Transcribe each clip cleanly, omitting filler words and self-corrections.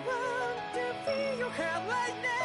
want to feel your hair right now.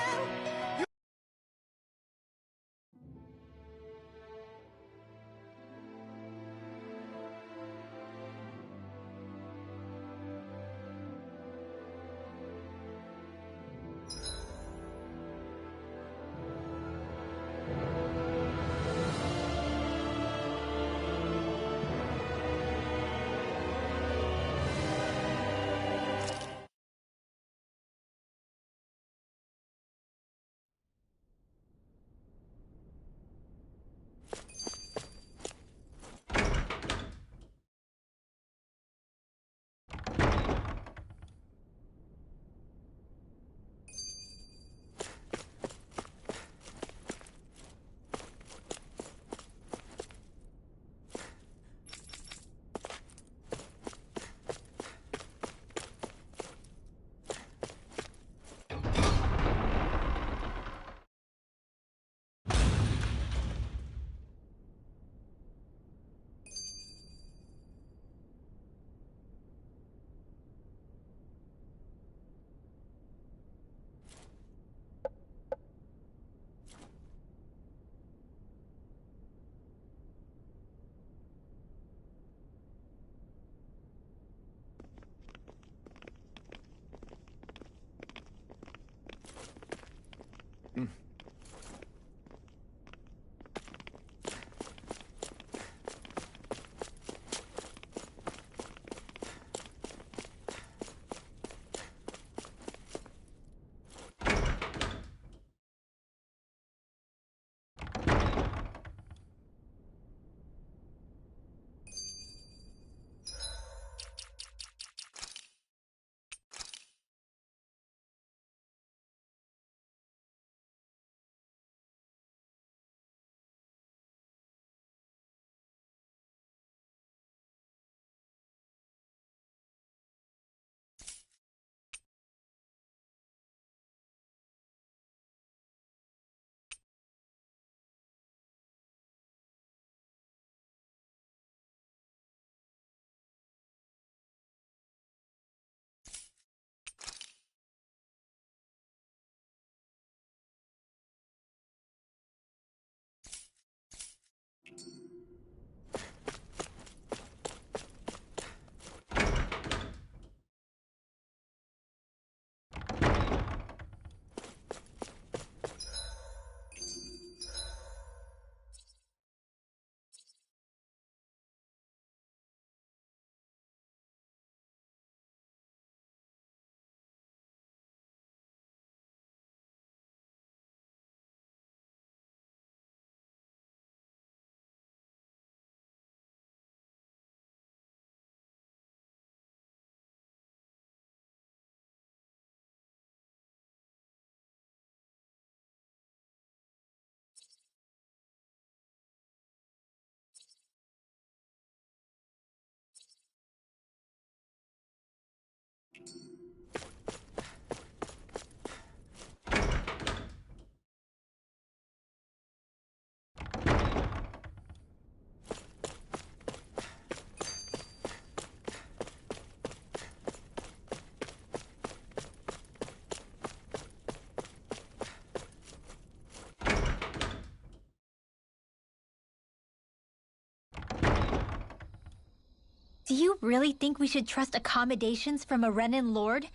Do you really think we should trust accommodations from a Renan Lord?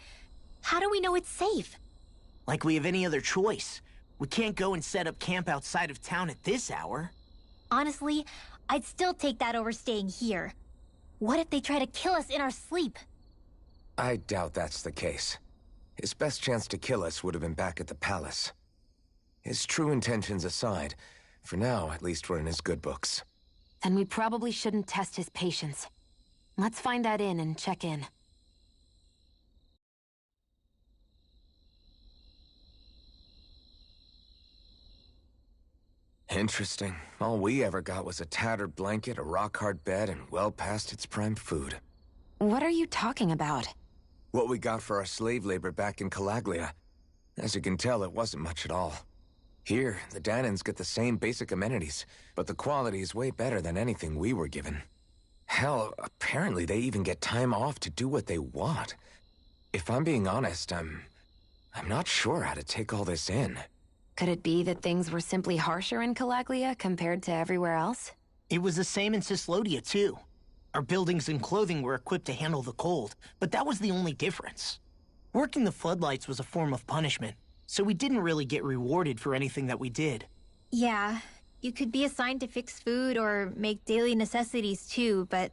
How do we know it's safe? Like we have any other choice. We can't go and set up camp outside of town at this hour. Honestly, I'd still take that over staying here. What if they try to kill us in our sleep? I doubt that's the case. His best chance to kill us would have been back at the palace. His true intentions aside, for now, at least we're in his good books. Then we probably shouldn't test his patience. Let's find that inn and check in. Interesting. All we ever got was a tattered blanket, a rock-hard bed, and well past its prime food. What are you talking about? What we got for our slave labor back in Calaglia. As you can tell, it wasn't much at all. Here, the Danans get the same basic amenities, but the quality is way better than anything we were given. Hell, apparently they even get time off to do what they want. If I'm being honest, I'm not sure how to take all this in. Could it be that things were simply harsher in Calaglia compared to everywhere else? It was the same in Cyslodia, too. Our buildings and clothing were equipped to handle the cold, but that was the only difference. Working the floodlights was a form of punishment, so we didn't really get rewarded for anything that we did. Yeah, you could be assigned to fix food or make daily necessities too, but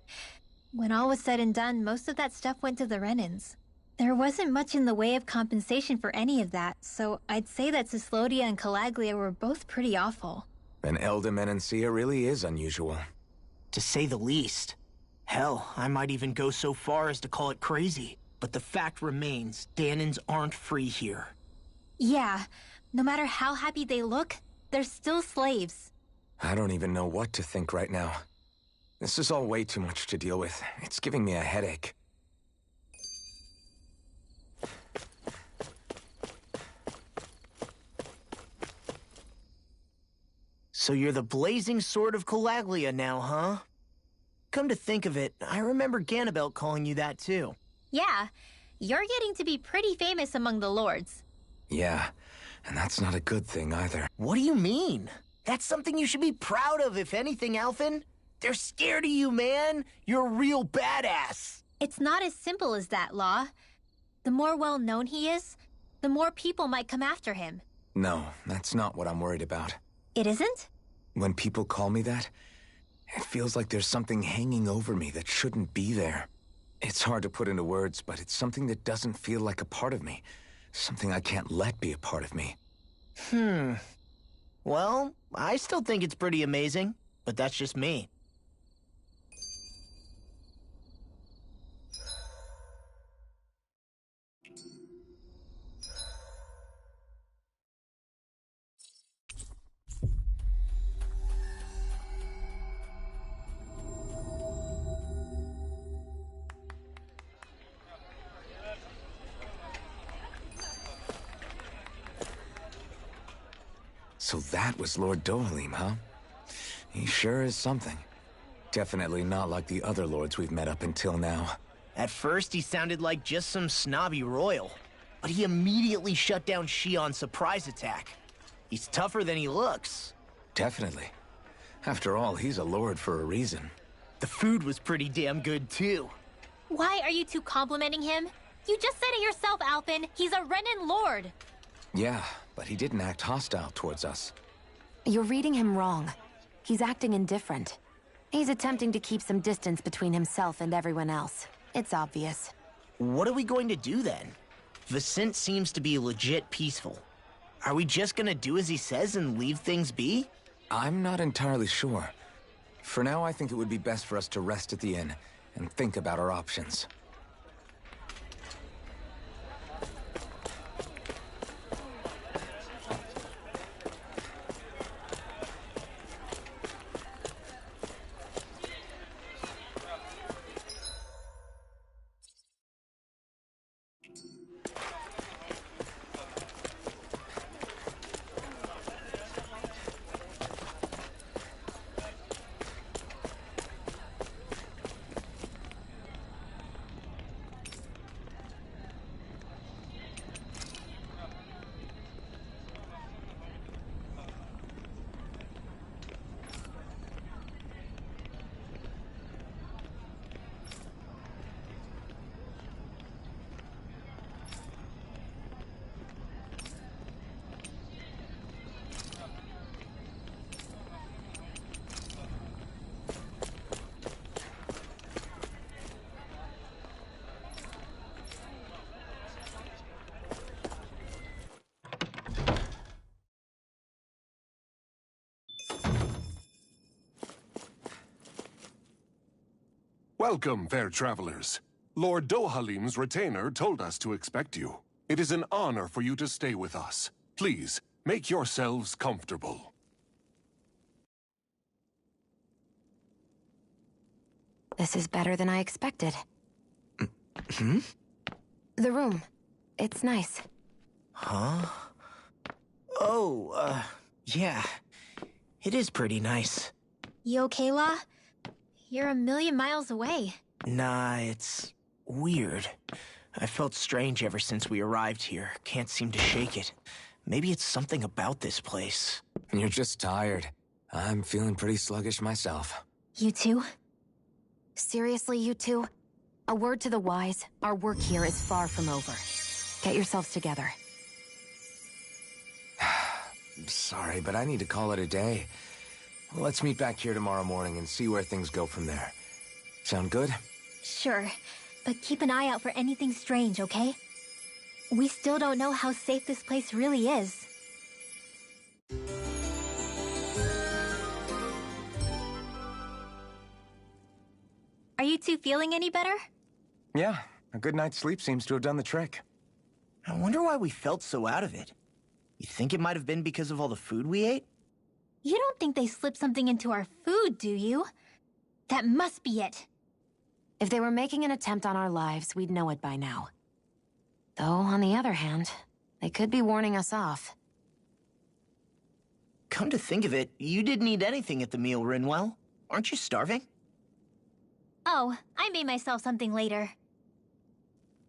when all was said and done, most of that stuff went to the Renans. There wasn't much in the way of compensation for any of that, so I'd say that Cyslodia and Calaglia were both pretty awful. Then Elda Menancia really is unusual. To say the least. Hell, I might even go so far as to call it crazy. But the fact remains, Dahnans aren't free here. Yeah, no matter how happy they look, they're still slaves. I don't even know what to think right now. This is all way too much to deal with. It's giving me a headache. So you're the blazing sword of Calaglia now, huh? Come to think of it, I remember Ganabelt calling you that too. Yeah, you're getting to be pretty famous among the lords. Yeah, and that's not a good thing either. What do you mean? That's something you should be proud of, if anything, Alphen. They're scared of you, man. You're a real badass. It's not as simple as that, Law. The more well-known he is, the more people might come after him. No, that's not what I'm worried about. It isn't? When people call me that, it feels like there's something hanging over me that shouldn't be there. It's hard to put into words, but it's something that doesn't feel like a part of me. Something I can't let be a part of me. Well, I still think it's pretty amazing, but that's just me. So that was Lord Dohalim, huh? He sure is something. Definitely not like the other lords we've met up until now. At first, he sounded like just some snobby royal, but he immediately shut down Shion's surprise attack. He's tougher than he looks. Definitely. After all, he's a lord for a reason. The food was pretty damn good, too. Why are you two complimenting him? You just said it yourself, Alphen. He's a Renan lord. Yeah, but he didn't act hostile towards us. You're reading him wrong. He's acting indifferent. He's attempting to keep some distance between himself and everyone else. It's obvious. What are we going to do then? Vicente seems to be legit peaceful. Are we just gonna do as he says and leave things be? I'm not entirely sure. For now, I think it would be best for us to rest at the inn and think about our options. Welcome, fair travelers. Lord Dohalim's retainer told us to expect you. It is an honor for you to stay with us. Please, make yourselves comfortable. This is better than I expected. The room. It's nice. Huh? Oh, yeah. It is pretty nice. You okay, Law? You're a million miles away. Nah, it's weird. I felt strange ever since we arrived here. Can't seem to shake it. Maybe it's something about this place. You're just tired. I'm feeling pretty sluggish myself. You two? Seriously, you two? A word to the wise, our work here is far from over. Get yourselves together. Sorry, but I need to call it a day. Let's meet back here tomorrow morning and see where things go from there. Sound good? Sure, but keep an eye out for anything strange, okay? We still don't know how safe this place really is. Are you two feeling any better? Yeah, a good night's sleep seems to have done the trick. I wonder why we felt so out of it. You think it might have been because of all the food we ate? You don't think they slipped something into our food, do you? That must be it. If they were making an attempt on our lives, we'd know it by now. Though, on the other hand, they could be warning us off. Come to think of it, you didn't eat anything at the meal, Rinwell. Aren't you starving? Oh, I made myself something later.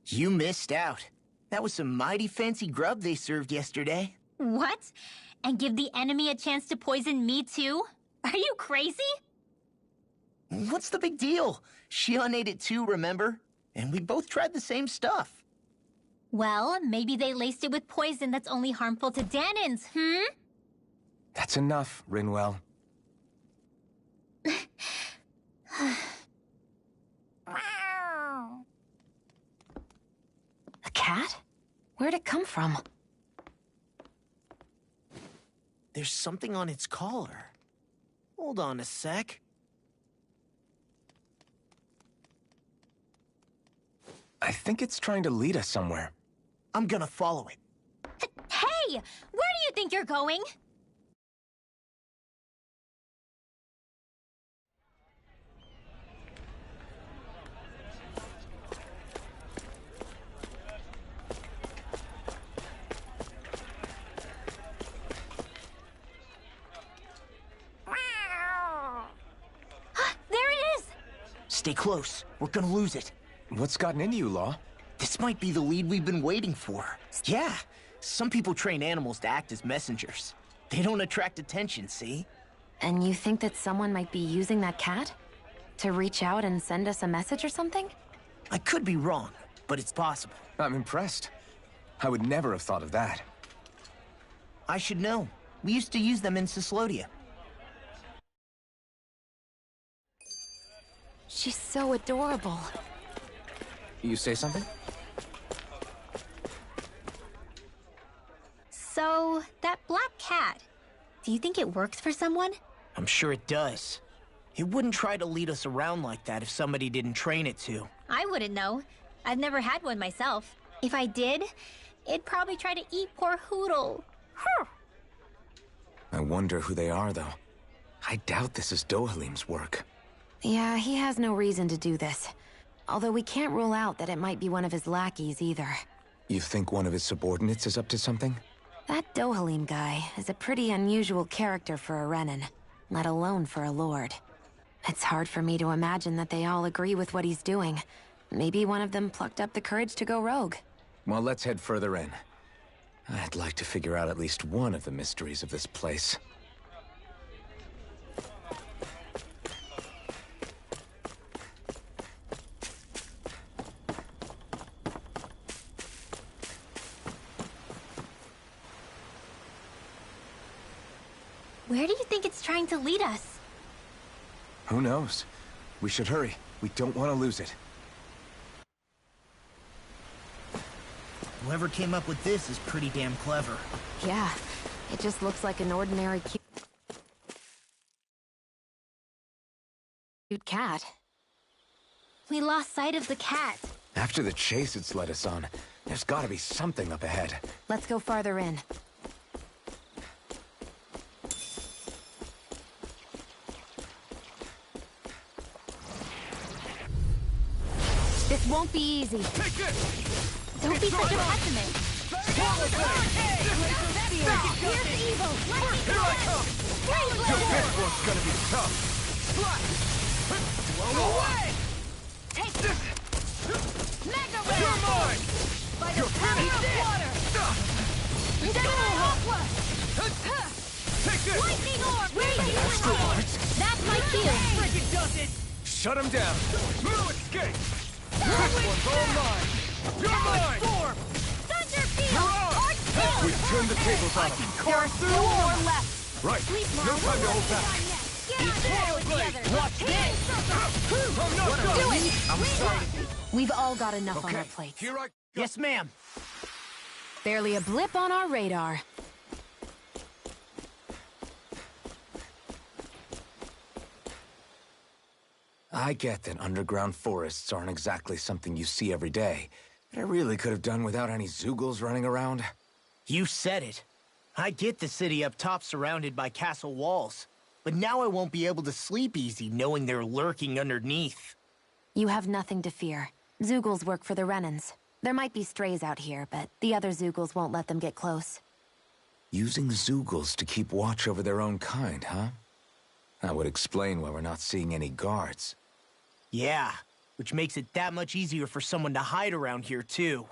You missed out. That was some mighty fancy grub they served yesterday. What? And give the enemy a chance to poison me too? Are you crazy? What's the big deal? Shion ate it too, remember? And we both tried the same stuff. Well, maybe they laced it with poison that's only harmful to Danins, That's enough, Rinwell. A cat? Where'd it come from? There's something on its collar. Hold on a sec. I think it's trying to lead us somewhere. I'm gonna follow it. Hey! Where do you think you're going? There it is! Stay close. We're gonna lose it. What's gotten into you, Law? This might be the lead we've been waiting for. Yeah, some people train animals to act as messengers. They don't attract attention, see? And you think that someone might be using that cat? To reach out and send us a message or something? I could be wrong, but it's possible. I'm impressed. I would never have thought of that. I should know. We used to use them in Cyslodia. She's so adorable. You say something? So, that black cat, do you think it works for someone? I'm sure it does. It wouldn't try to lead us around like that if somebody didn't train it to. I wouldn't know. I've never had one myself. If I did, it'd probably try to eat poor Hootle. I wonder who they are, though. I doubt this is Dohalim's work. Yeah, he has no reason to do this. Although we can't rule out that it might be one of his lackeys either. You think one of his subordinates is up to something? That Dohalim guy is a pretty unusual character for a Renan, let alone for a lord. It's hard for me to imagine that they all agree with what he's doing. Maybe one of them plucked up the courage to go rogue. Well, let's head further in. I'd like to figure out at least one of the mysteries of this place. Where do you think it's trying to lead us? Who knows? We should hurry. We don't want to lose it. Whoever came up with this is pretty damn clever. Yeah, it just looks like an ordinary cute cat. We lost sight of the cat. After the chase it's led us on, there's gotta be something up ahead. Let's go farther in. This won't be easy. Don't be such a pessimist. Here's evil. Here I come! This one's gonna be tough! Blow away! Take this. Mega You're mine! Lightning orb! That's my cue! Freaking does it! Shut him down! No escape! This one's all mine! You're mine! Thunder field! We've turned the tables on him. There are still more left! Right. Sleep now. No time to hold back. Get out there with the others! Watch this! Do it! I'm sorry. We've all got enough on Okay, our plates. here I... Yes, ma'am. Barely a blip on our radar. I get that underground forests aren't exactly something you see every day, but I really could have done without any Zeugles running around. You said it. I get the city up top surrounded by castle walls, but now I won't be able to sleep easy knowing they're lurking underneath. You have nothing to fear. Zeugles work for the Renans. There might be strays out here, but the other Zeugles won't let them get close. Using Zeugles to keep watch over their own kind, huh? That would explain why we're not seeing any guards. Yeah, which makes it that much easier for someone to hide around here, too.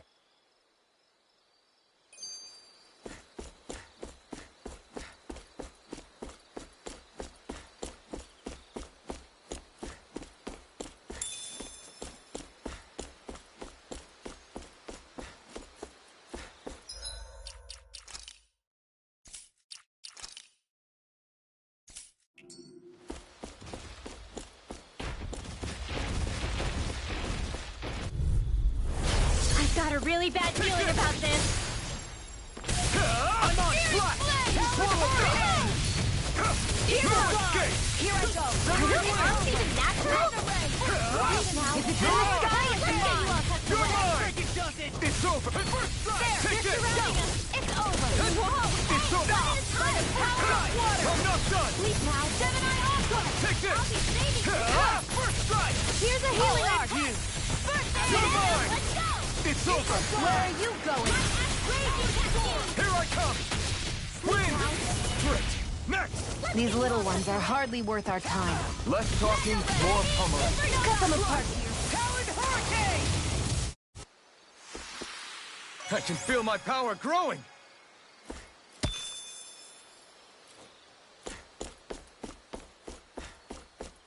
I've got a really bad feeling about this. I'm on flat! Here I go! Are those arms even natural? Is it in the sky? You're mine! It's over! There, Take they're this! surrounding us. It's over. Whoa! It's over! By the power of water! I'm not done! Sleep now. Gemini Aqua! Take this! I'll be saving you. First strike! Here's a healing arc. First aid. You're mine. Let's go. It's over! Where are you going? Here I come! Wind! Straight! Next! These little ones are hardly worth our time. Less talking, more pummeling. Cut them apart. Powered hurricane! I can feel my power growing!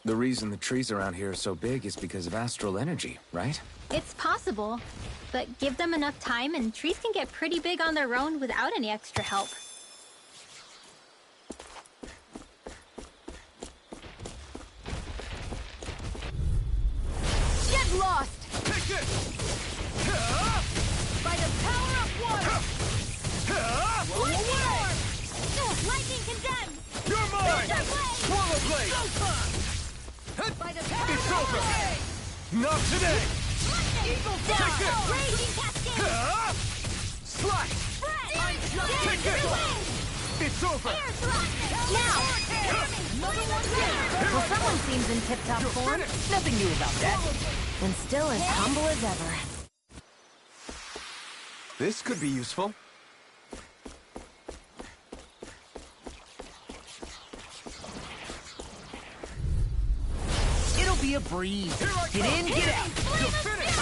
The reason the trees around here are so big is because of astral energy, right? It's possible, but give them enough time and trees can get pretty big on their own without any extra help. Get lost! Take it! By the power of water! Lightning condemned! You're mine! Swallow blade! By the power It's of over! water! Not today! Evil Take it! Raging cascade! Slash! Take it! It's over! Now! Well, someone seems in tip-top form. Nothing new about that. And still as humble as ever. This could be useful. It'll be a breeze. Get in, get out. You'll finish!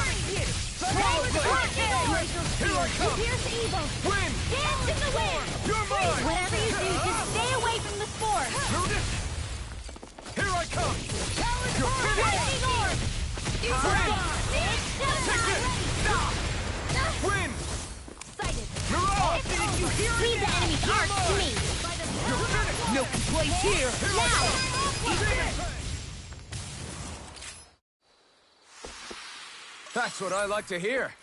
Swallow blade! Here I come! Pierce evil! Win! Dance in the wind! You're mine! Whatever you do, just stay away from the spore! Through this! Here I come! You're finished! Lightning orb! Win! Sighted! You're off! Did you hear Leave the enemy's arc to me! You're finished! No complaints here. Now! That's what I like to hear.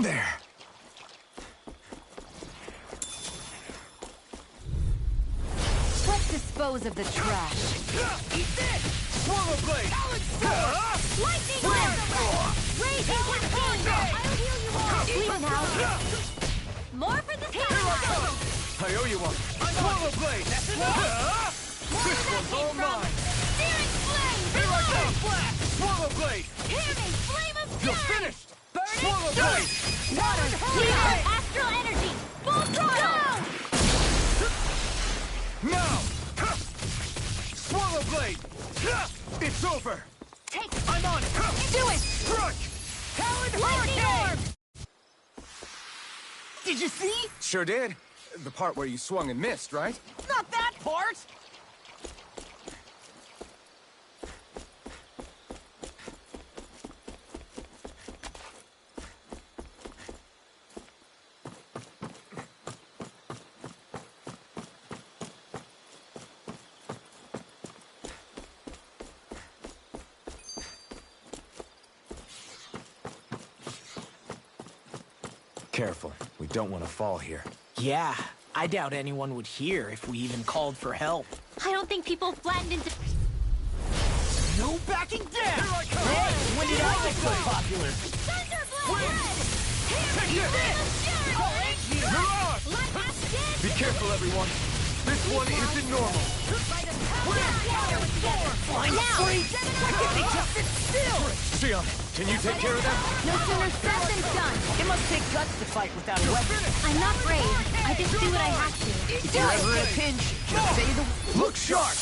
There. Let's dispose of the trash. Eat this! Swallow blade! Lightning orb! Raging cascade! I'll heal you all! Sleep now. More for the sky! I owe you one! Swallow blade! This one's all mine! Searing flame! Here I come! Swallow blade! Hear me! Flame of You're fury! finished! Swallow blade! Water! Clear! Astral energy! Full throttle! Now! blade! It's over! I'm on it! Do it! Crush! Talon Hurricane! Did you see? Sure did. The part where you swung and missed, right? Not that part! Careful. We don't want to fall here. Yeah, I doubt anyone would hear if we even called for help. I don't think people flattened into... No backing down! Here I come! Hey, when did I get so popular? Take this! You're on! Be careful, everyone. This one isn't normal. Flying free! Why can't they just sit still? Xion, can you take care of them? No sooner said than done. It must take guts to fight without a weapon. I'm not brave. I just do what I have to. If you're ever in a pinch, just say the... Look sharp!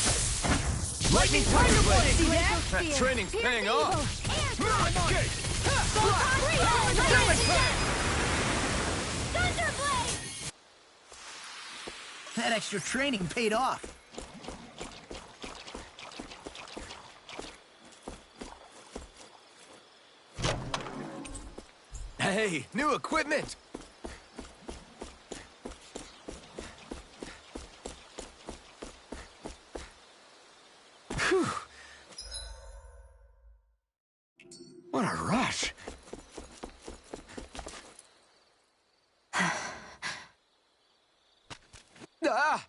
Lightning Thunder Blade! See That training's paying off. That extra training paid off. Hey, new equipment! Whew. What a rush! Ah!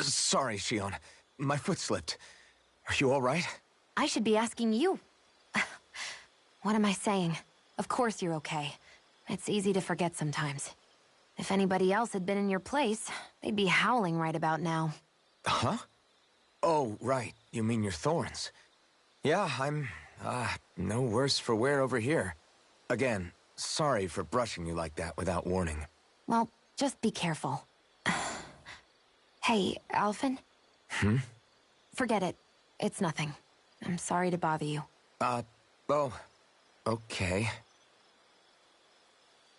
Sorry, Xion. My foot slipped. Are you all right? I should be asking you. What am I saying? Of course you're okay. It's easy to forget sometimes. If anybody else had been in your place, they'd be howling right about now. Huh? Oh, right. You mean your thorns. Yeah, I'm, no worse for wear over here. Again, sorry for brushing you like that without warning. Well, just be careful. Hey, Alphen? Forget it. It's nothing. I'm sorry to bother you. Oh, okay.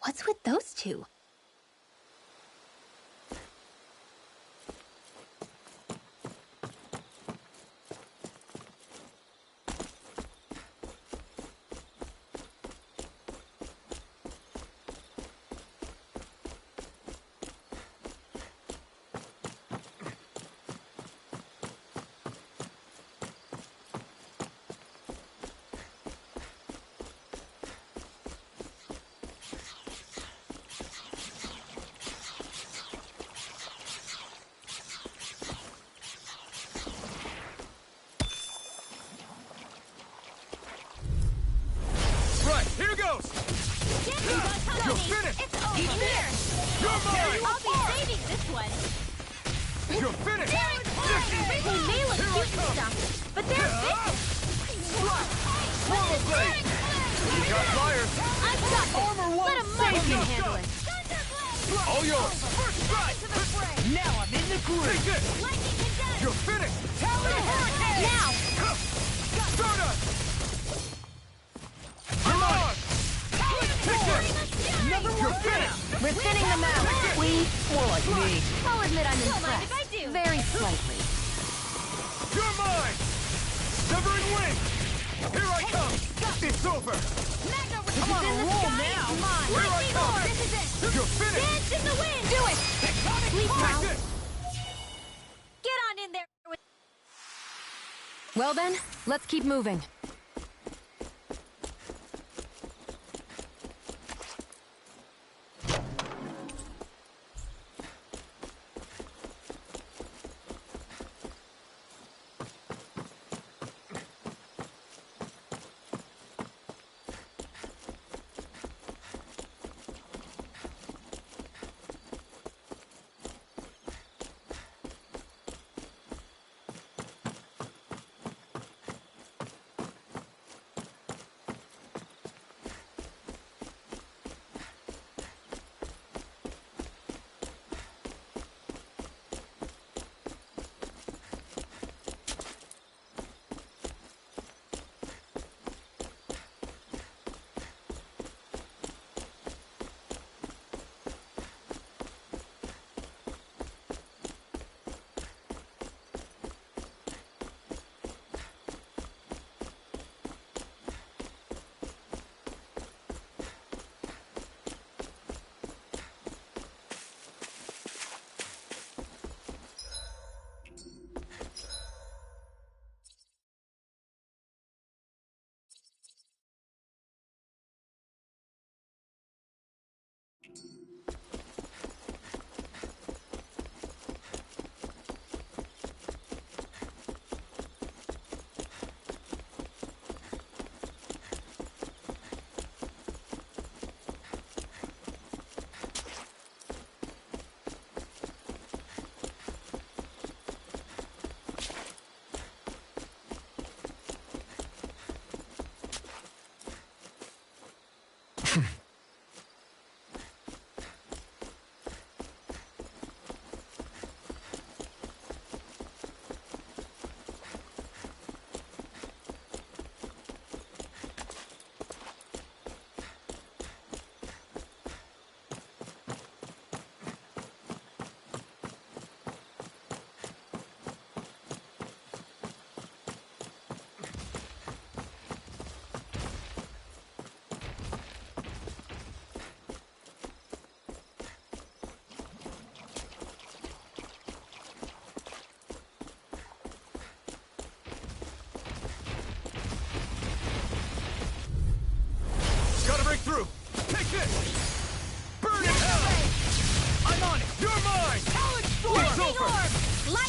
What's with those two? Right, here goes! You're finished! It's over here! You're mine! I'll be saving this one! You're finished! They may look cute and stuff, but they're vicious! Swallow blade! You got flyers! I've got this! Let a monkey handle it! All yours! First strike! Now I'm in the groove. Take this! You're finished! Talon Hurricane! Now! Stardust! You're on! Take this! You're finished! We're thinning them out! We? More like me. I'll admit I'm impressed. Very slightly. You're mine! Severing wing! Here I come! It's over! I'm on a roll now. Come on! Here I come! This is it! You're finished! Dance in the wind! Do it! Sleep Take now. this! Get on in there with... Well then, let's keep moving.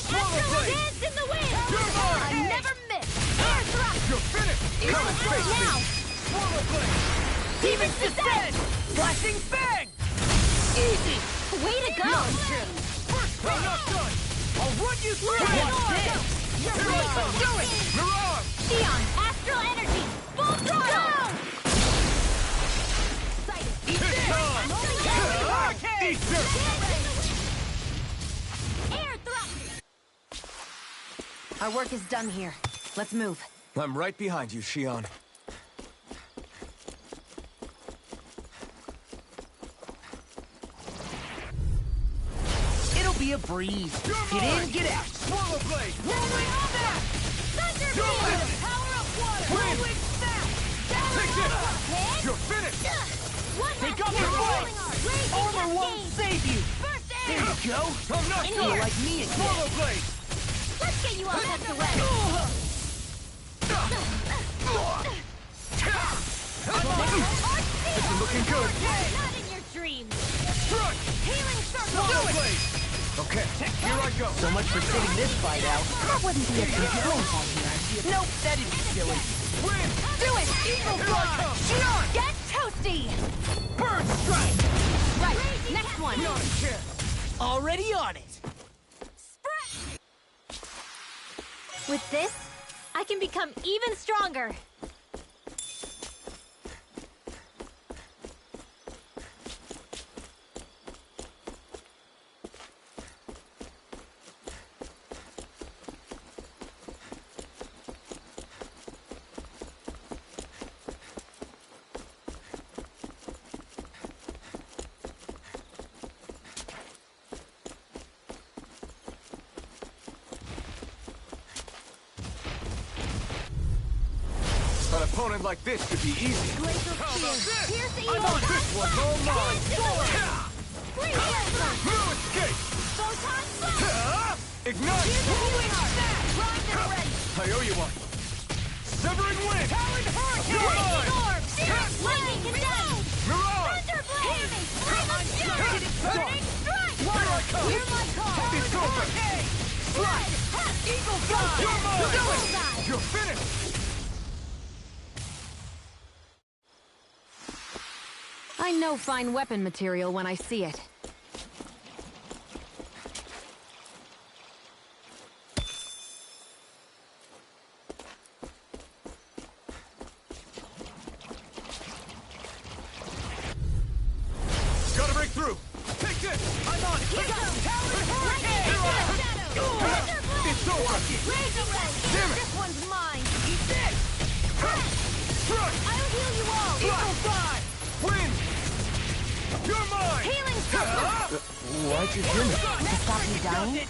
Swallow blade! Dance in the wind! You're I never miss! Air thrust! You're finished! Come and face me! Now! Swallow blade! Demons descend! Flashing fang! Easy! Way to go! I'm not done! I'll run you through! Watch this! You're Here I right! come! Do it! Mirage! Xion, astral energy! Full throttle! It's time! Hurricane! Eat this! Air thrust! Our work is done here. Let's move. I'm right behind you, Xion. It'll be a breeze. Get in, get out. Swallow blade! Rolling on that! Thunder You're beam! finished! Power up water! Win! Rolling snap! Take this! Hit! You're finished! One Take last off your hit. blades! Blazing Armor won't cascade. save you! First There aid! you go! I'm not In Feel here. like me again! Swallow blade! Let's get you all tucked away! This is looking good! Not in your dreams! Strike! Healing circle! Swallow blade! Okay, here I go! So much for sitting this fight out. That wouldn't be a Control hall here. Nope, that'd be silly. Win! Do it! Eagle Here I come! Xion! Get toasty! Burn strike! Right, next one! Not a chance! Already on it! With this, I can become even stronger! An opponent like this should be easy. Glacial How about spear! this? Pierce the I'm evil! on this one, all mine! Free air thrust! No escape! Photon blast! Ignite! Rolling snap! Primed and ready! I owe you one! Severing wind! Talon hurricane! You're Lightning mine! orb! Cirrus lightning condense! Mirage! Thunder blade! Flame of fury! Burning strike! Here I come! Hear my call! It's over! Slide! Eagle fly! You're mine! Bullseye! You're finished! I know fine weapon material when I see it. Gotta break through! Take this! I'm on it! Here goes! Talon hurricane! It's over! Razor blade! Damn it! This one's mine! Eat this! Strike! I'll heal you all! Eagle fly! Win! You're mine! Healing circle! Why'd you hear me? To stop you dying? Air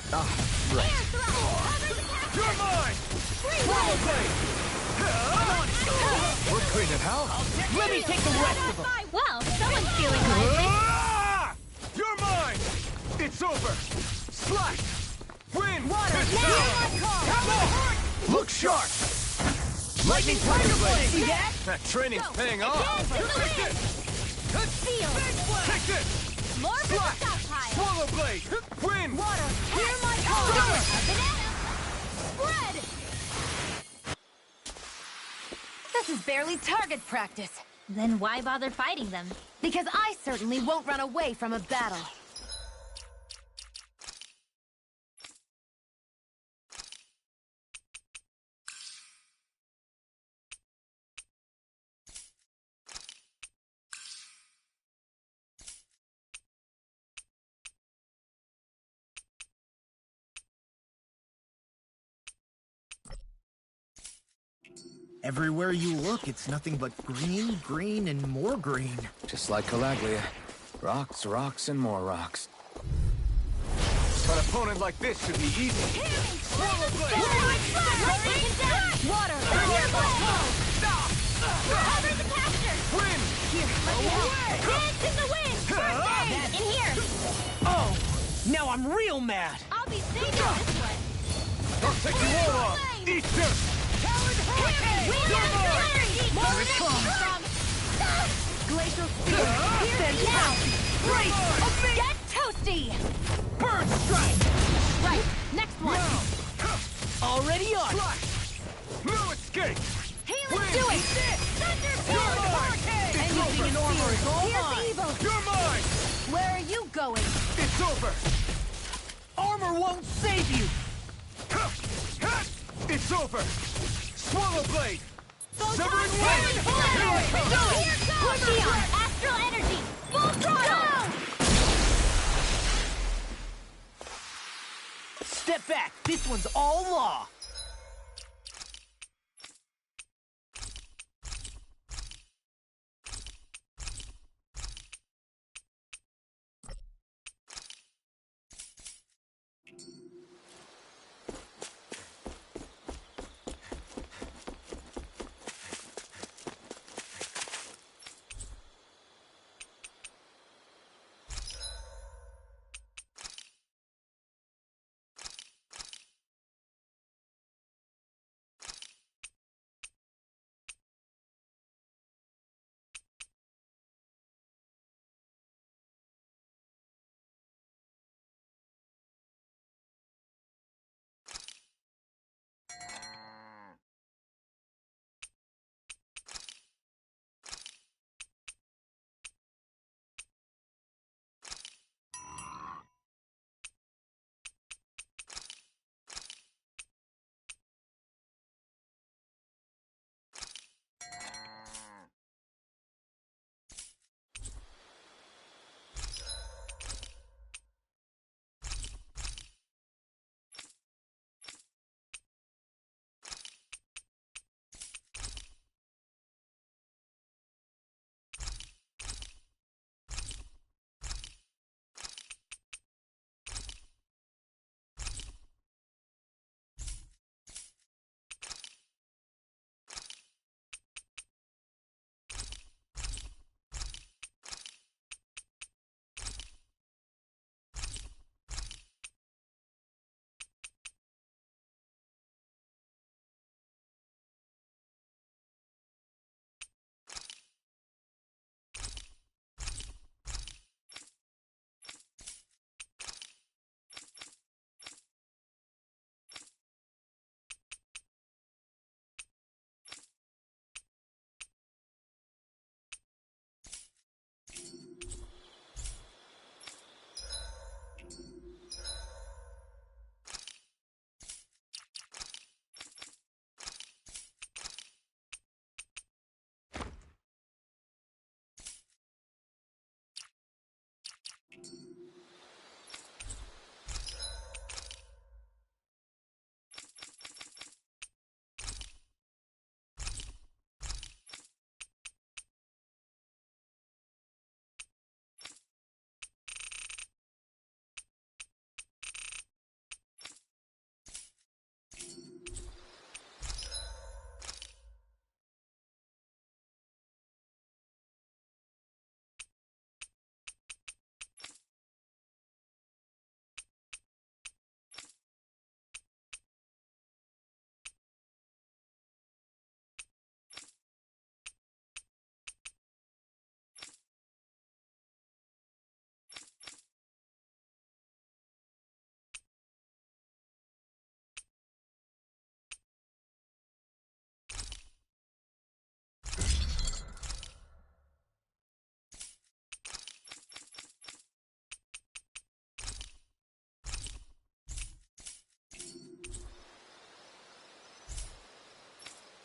thrust! Cover the capture! You're mine! Free Swallow blade! blade! We're cleaning house. Let me take the rest of them! Well, someone's feeling lively! Ah! You're mine! It's over! Slash! Win! Water! It's Now! time! Come on! Look sharp! Lightning Tiger Blade! See that? That training's paying off. Dance in the Take wind! this! Feel! Take this! More for the Slash! stockpile! Swallow blade! Win! Water! Hear my call! Banana! Spread! This is barely target practice. Then why bother fighting them? Because I certainly won't run away from a battle. Everywhere you look, it's nothing but green, green, and more green. Just like Calaglia. Rocks, rocks, and more rocks. An opponent like this should be easy. Swallow blade! Lightning condense! Water! Hear my call! Cover the capture! Win! Here, let me help! Dance in the wind! First aid! In here! Oh! Now I'm real mad! I'll be safe this way! I'll take you all on! Eat this! Talon hurricane! We have fury! More from... Glacial spear. Fantastic! Great! Get toasty! Burn strike! Right, next one! Already on it. Flash! No escape! Hey, let's do it! You're mine! Hurricane! It's Anything over! in armor is all mine. You're mine! Where are you going? It's over! Armor won't save you. It's over! Swallow Blade! Severing Here Wing! Here I come! Leon, Astral Energy! Full throttle! Step back. This one's all law.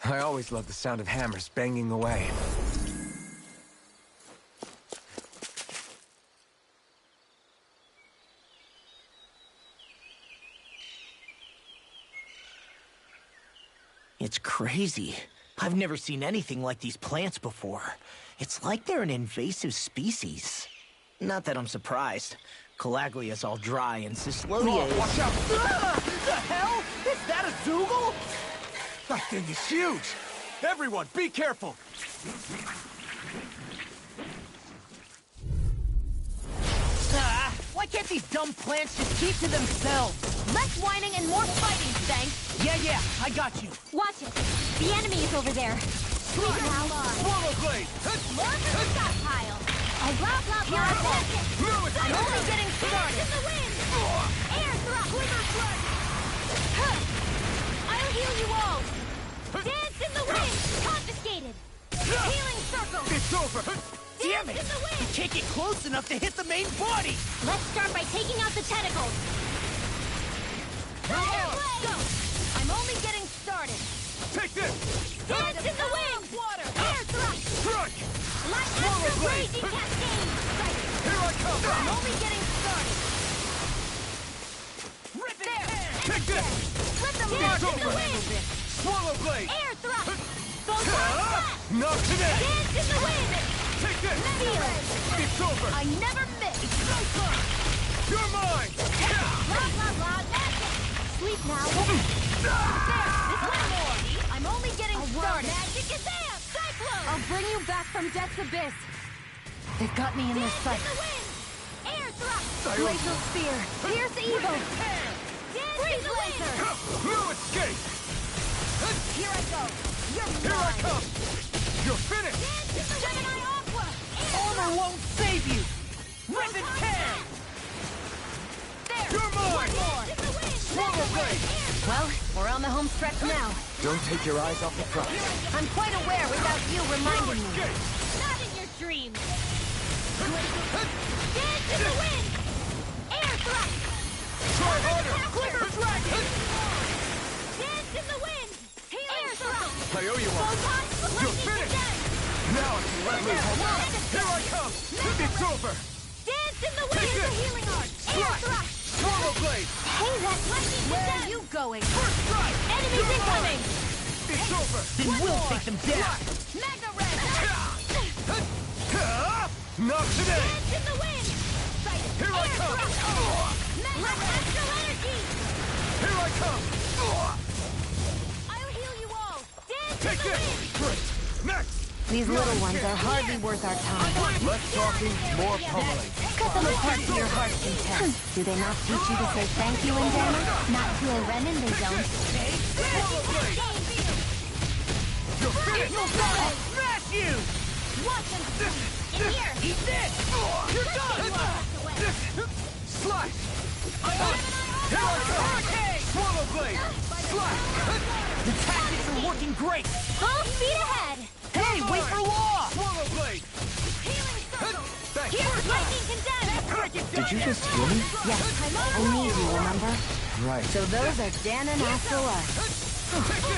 I always loved the sound of hammers banging away. It's crazy. I've never seen anything like these plants before. It's like they're an invasive species. Not that I'm surprised. Calaglia's all dry and Cyslodia is... Watch out! The hell? Is that a Zoogle? That thing is huge! Everyone, be careful! Why can't these dumb plants just keep to themselves? Less whining and more fighting, thanks! Yeah, I got you. Watch it. The enemy is over there. Swallow Blade! More stockpile! blah, blah, blah, Lewis, I'm only getting started. in the wind! Air thrust. I'll heal you all. Dance in the wind. Confiscated. Healing circle. It's over! Damn it! Dance in the You wind. can't get close enough to hit the main body! Let's start by taking out the tentacles. Come on! Go. I'm only getting started. Take this! Dance in the wind. Water! Air thrust. Strike! Light Swallow astral blade. blazing cascade. Right. Here I come! I'm only getting started. Rip it! Take this! Let them It's dance in the over. wind. Swallow blade! Air thrust. Photon blast. Not today! Dance in the wind. Take this! Feel it. It's over! I never miss. You're mine! Blah, blah, blah. That's it. Sleep now. There. This one more. I'm only getting started. Magic is there. Cyclone. I'll bring you back from Death's Abyss. They've got me in their Dance sights. in the wind. Air thrust. Glacial Spear. Pierce Evo. Dance in the wind. No escape! Here I go. You're Here I mine. come! You're finished! Dance in the Gemini Aqua. Armor won't save you! Rip and tear! There. You're mine! Dance in the wind. Swallow blade! Well, we're on the home stretch now. Don't take your eyes off the prize. I'm quite aware without you reminding me. Escape! Not in your dreams. Dance in the wind. Air thrust. Try harder! Quiver dragon. Dance in the wind. Air thrust. I owe you one! Photon You're lightning finished! condensed. Now I can let loose! Here I come! It's over! Dance in the wind. Take this. Healing art. Air Strike. thrust. Swallow blade! Hey, that lightning Where condensed. are you going? First strike! Enemies You're incoming. mine. It's over! Then we'll take them down! Mega red. Not today! Dance in the wind. Sighted. Here I Air come. thrust. Mega astral energy. Here I come! I'll heal you all. Dance Take in the this! wind. Great! Next! These little ones are hardly worth our time. Less talking, more pummeling. Cut them apart to your heart's content. Do they not teach you to say thank you in Dana? Not to a Renin, they don't. Swallow blade! You're finished! Smash you! Watch them. In here. Eat this! You're done! Slice! Here I come! Swallow blade! Slice! The tactics are working great! Full speed ahead. Hey, wait for Law! Swallow blade! Healing circle. Thanks! Here's lightning condensed. Did you just hear me? Yes, I need you, remember? Right. So those are Dan and Astral us.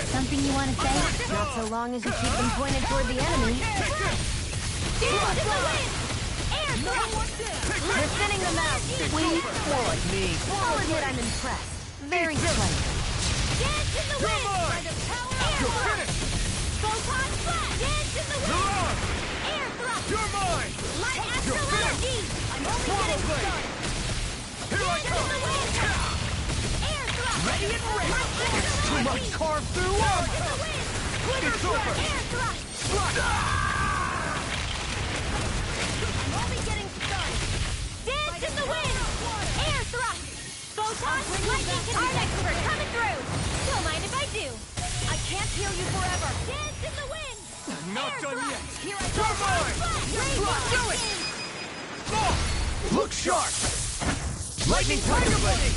Something you want to say? Not so long as you keep them pointed toward the enemy. Take this! Dance in the wind. Air thrust. They're thinning them out. Sweet, more like me. I'll admit I'm impressed. Very slight. Dance in the wind. mine. By the power of You're love. finished! Photon blast. Dance in the You're wind. on! Air thrust. You're mine! Light You're astral finished. energy. I'm only Swallow getting blade. started. Here I Dance in come! the wind. Air thrust. Ready and ready. Light astral Too much energy. carved through In armor! the wind. Quiver It's over. Air thrust. I'm only getting started. Dance in the wind. Air thrust. Photon lightning condensed. Expert coming through. Don't mind if I do. I can't heal you forever. Dance in the wind. Not Air done thrust. yet! Here I You're go. mine! Do it. Look sharp! Lightning Tiger Blade!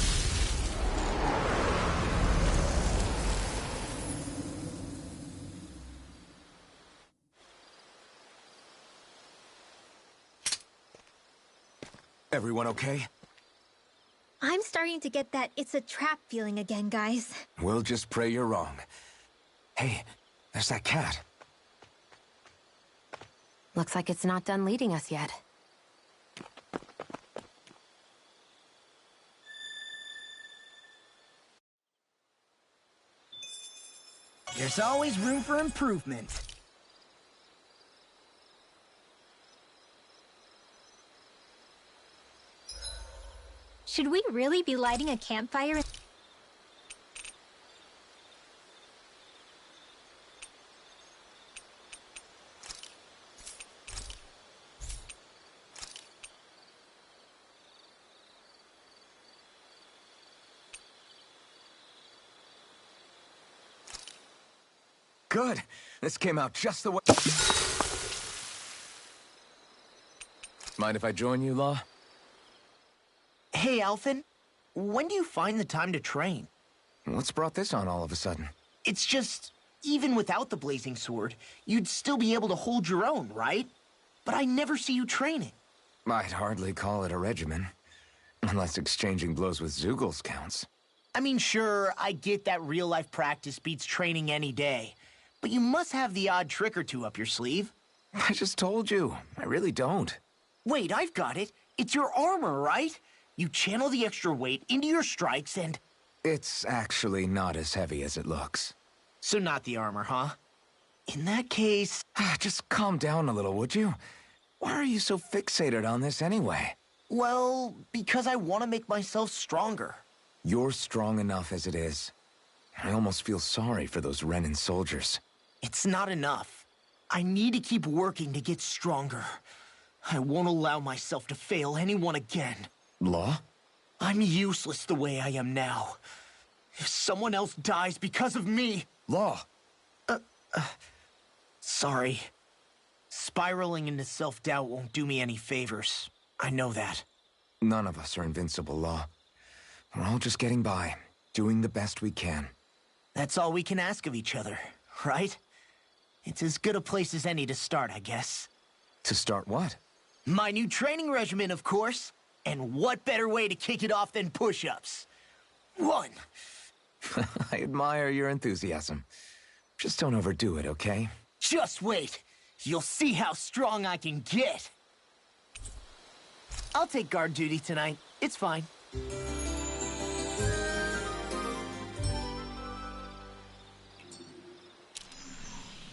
Everyone okay? I'm starting to get that it's a trap feeling again, guys. We'll just pray you're wrong. Hey, there's that cat. Looks like it's not done leading us yet. There's always room for improvement. Should we really be lighting a campfire? Good. This came out just the way... Mind if I join you, Law? Hey, Alphen. When do you find the time to train? What's brought this on all of a sudden? It's just, even without the blazing sword, you'd still be able to hold your own, right? But I never see you training. I'd hardly call it a regimen. Unless exchanging blows with Zeugles counts. I mean, sure, I get that real-life practice beats training any day. But you must have the odd trick or two up your sleeve. I just told you. I really don't. Wait, I've got it. It's your armor, right? You channel the extra weight into your strikes and... It's actually not as heavy as it looks. So not the armor, huh? In that case... Just calm down a little, would you? Why are you so fixated on this anyway? Well, because I want to make myself stronger. You're strong enough as it is. I almost feel sorry for those Renan soldiers. It's not enough. I need to keep working to get stronger. I won't allow myself to fail anyone again. Law? I'm useless the way I am now. If someone else dies because of me... Law! Sorry. Spiraling into self-doubt won't do me any favors. I know that. None of us are invincible, Law. We're all just getting by, doing the best we can. That's all we can ask of each other, right? It's as good a place as any to start, I guess. To start what? My new training regimen, of course. And what better way to kick it off than push-ups? 1. I admire your enthusiasm. Just don't overdo it, okay? Just wait. You'll see how strong I can get. I'll take guard duty tonight. It's fine.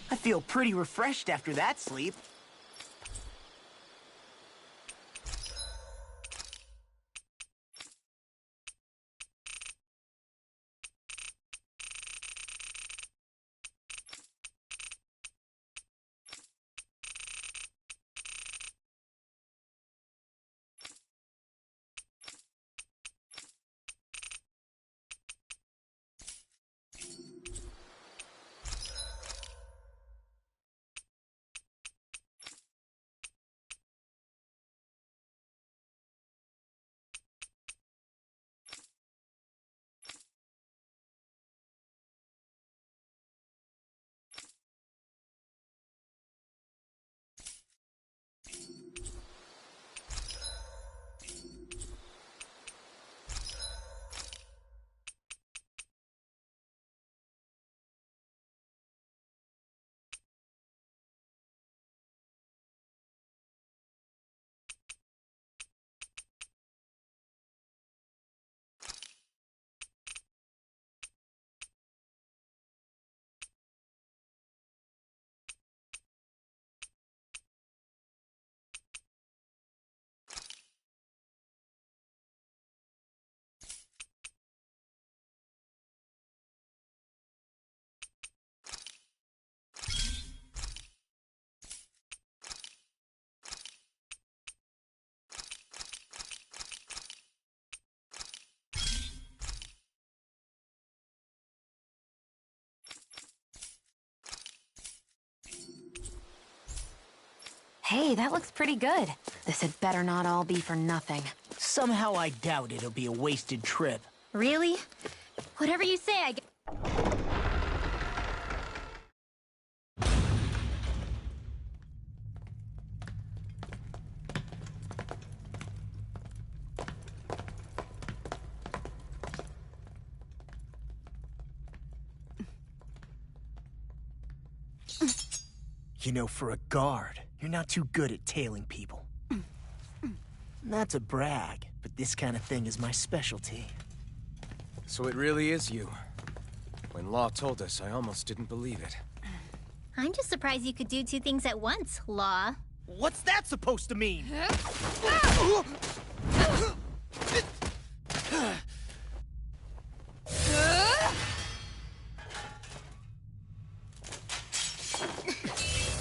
I feel pretty refreshed after that sleep. Hey, that looks pretty good. This had better not all be for nothing. Somehow I doubt it'll be a wasted trip. Really? Whatever you say, I guess. You know, for a guard, you're not too good at tailing people. Not to brag, but this kind of thing is my specialty. So it really is you. When Law told us, I almost didn't believe it. I'm just surprised you could do 2 things at once, Law. What's that supposed to mean?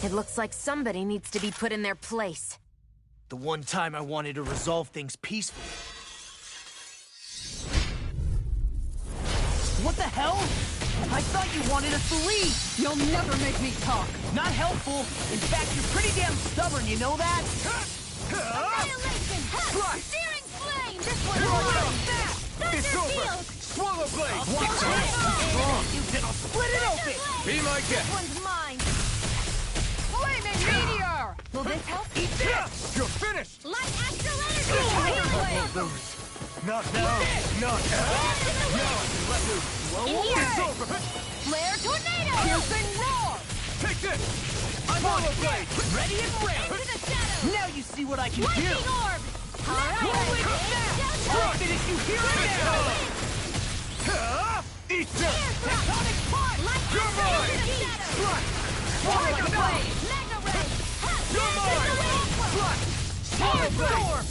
It looks like somebody needs to be put in their place. The one time I wanted to resolve things peacefully. What the hell? I thought you wanted us to leave! You'll never make me talk! Not helpful. In fact, you're pretty damn stubborn, you know that? I get? This one's mine! Flaming meteor! Will this help? Eat this! You're finished! Light astral energy! Won't lose. Not now. Not now. Now I can let loose. In here! It's over. Flare tornado! Piercing roar! Take this! I'm on the blade! Ready and ready! Into the shadow! Now you see what I can do! Lightning orb! Alright! Right. Did you hear it? Eat this! Tectonic punch! Light You're astral mine! into the shadow! Strike! Swallow Swallow the the blade! Mega ray! You're mine! Strike! Swallow blade!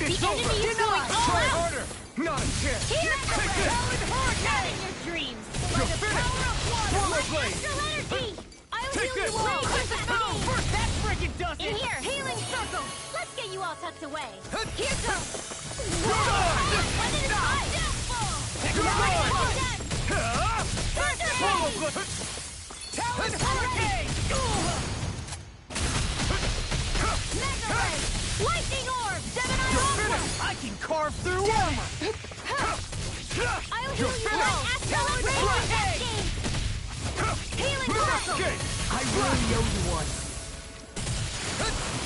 It's The over! enemy is going all Try out! harder! Not a chance! Here Take comes this! Not in your dreams! By You're the finished! power of water! Swallow Light blade! astral energy! I'll Take heal this! you all! Take the game! First that frickin' does In it! here! Healing circle! Let's get you all tucked away! Here goes! You're mine! Weapon is high! Downfall! You're mine! Swallow Thunder blade! Talon hurricane! Mega ray! Lightning orb! Gemini You're onward! finished! I can carve through armor! I'll heal You're you finished! all! Astral Strike! Cascade! Healing blast! Escape! I really owe you one.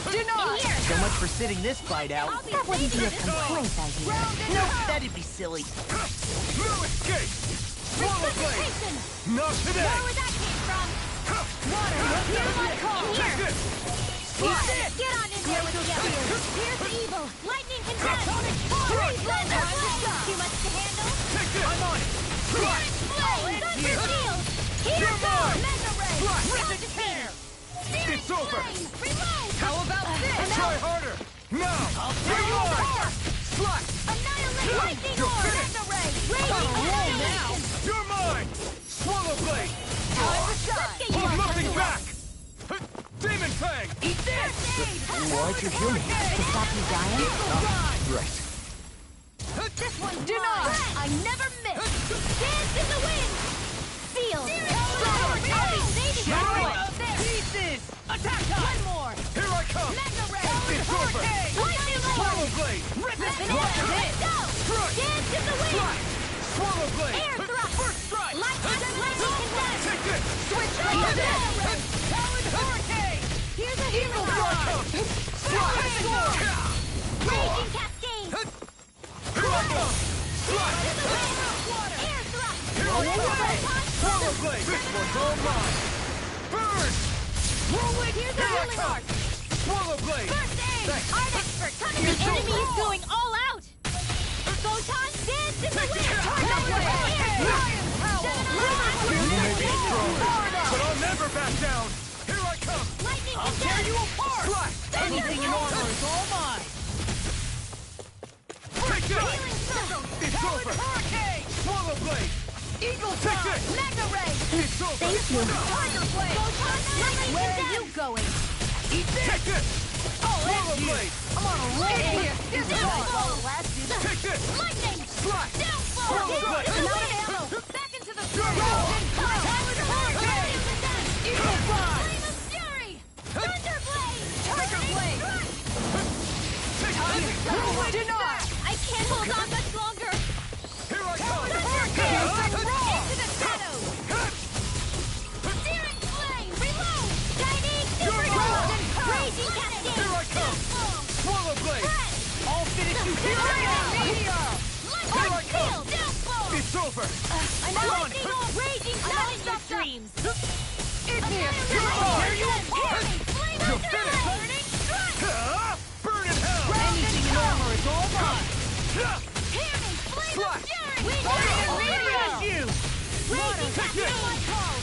In here! So much for sitting this fight out. I'll be saving this Complaint, I hear. Round and Nope, round! that'd be silly. No escape! Swallow blade! Precipitation! Not today! Where that came from? Water! Hear my call! Take Here! this! Get on in there with the others! Here's evil! Lightning contest! Freeze laser! Too much to handle? Take this! I'm on it! Spirit flame! Thunder shield! Here You're goes! mine! Mega ray! Rip it to tear! Spirit It's over! flame! Reload! How about this? Try harder! Now! tear you Reload! apart! Slash! Annihilate lightning You're orb! finished! Mega ray! On a roll Radiant now! annihilation! You're mine! Swallow blade! Let's get you Hold all nothing tucked away. back! Demon Fang! Eat this! Why'd you heal me? To stop you dying? Right. This one's denied! I never miss! Dance in the wind! Seal! Pieces! Attack time! One more! Here I come! Mega ray! It's over! Lightning Swallow orb! blade! Rip it! Banana! Go! Strike! Dance in the wind! Slash! Swallow blade! Air thrust! First strike! Lightning contest! Take this! Switch Eat Banana this! ray! Talon hurricane! Here's a healing Here I rod! come! Slash! Raging cascade! Here I come! Slash! In the wind! Air thrust! Here I come! Swallow blade! This one's all mine! Burn! Whirlwind! Here's a Here I healing come! arc! Swallow blade! First aid! Thanks. Art expert coming! The enemy is going all out! Photon dance in the wind! You may be strong, but I'll never back down! Here I come! Lightning I'll tear you apart! Slash! Anything in armor is all mine! Take this! Healing circle! It's over! Hurricane! Swallow blade! Eagle Take this! Mega ray! It's over! Tiger blade! Photon lightning Where are you going? Eat this! Take this! Swallow blade! I'm on a roll here! Downfall! Take this! Lightning! Slash! Downfall! Swallow blade! Not ammo! Back into the You're mine! Tiger hurricane! Eagle fly! Flame of fury! Thunder blade! Tiger blade! Take this! Denied! I can't hold on much longer! Here I come! Into the shadows! Searing flame! Reload! Shining super golden raging cascade! Here I come! Swallow blade! I'll finish you here! Meteor! Here I come! Lightning downfall! It's over! Lightning orb raging not in your dreams! Tear you apart! Flame You're of finished! burning strike! Burn in hell! Anything in armor is all mine! Hear me! Flame of Slash! fury! Fire! Raging Finish you! Raging Take this! cascade! I call!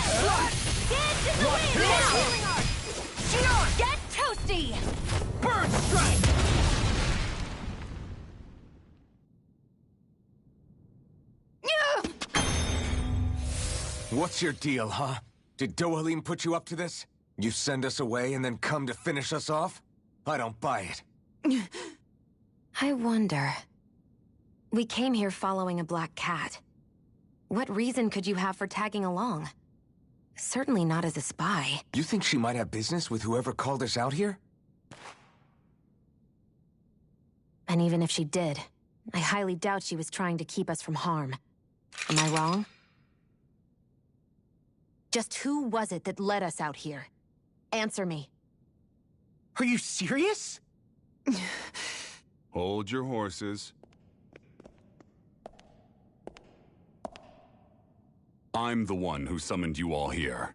Slash! Dance in the wind! Now! Healing arc! Xion! Get toasty! Burn strike! What's your deal, huh? Did Dohalim put you up to this? You send us away and then come to finish us off? I don't buy it. I wonder. We came here following a black cat. What reason could you have for tagging along? Certainly not as a spy. You think she might have business with whoever called us out here? And even if she did, I highly doubt she was trying to keep us from harm. Am I wrong? Just who was it that led us out here? Answer me. Are you serious? Hold your horses. I'm the one who summoned you all here.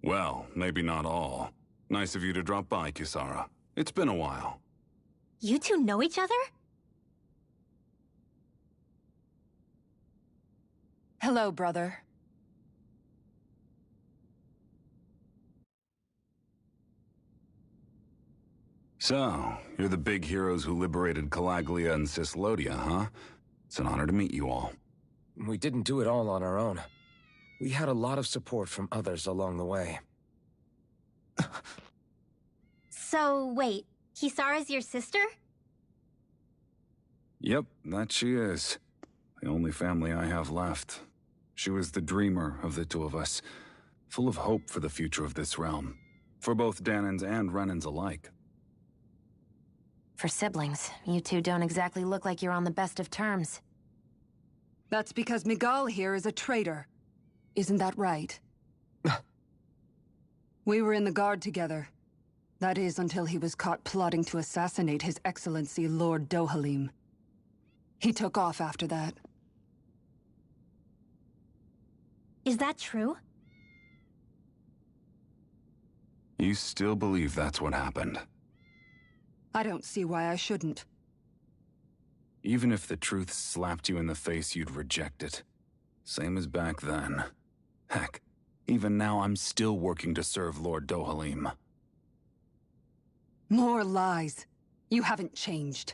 Well, maybe not all. Nice of you to drop by, Kisara. It's been a while. You two know each other? Hello, brother. So, you're the big heroes who liberated Calaglia and Cyslodia, huh? It's an honor to meet you all. We didn't do it all on our own. We had a lot of support from others along the way. So, wait, Kisara's your sister? Yep, that she is. The only family I have left. She was the dreamer of the two of us, full of hope for the future of this realm, for both Dahnans and Renans alike. For siblings, you two don't exactly look like you're on the best of terms. That's because Miguel here is a traitor. Isn't that right? We were in the Guard together. That is, until he was caught plotting to assassinate His Excellency Lord Dohalim. He took off after that. Is that true? You still believe that's what happened? I don't see why I shouldn't. Even if the truth slapped you in the face, you'd reject it. Same as back then. Heck, even now I'm still working to serve Lord Dohalim. More lies. You haven't changed.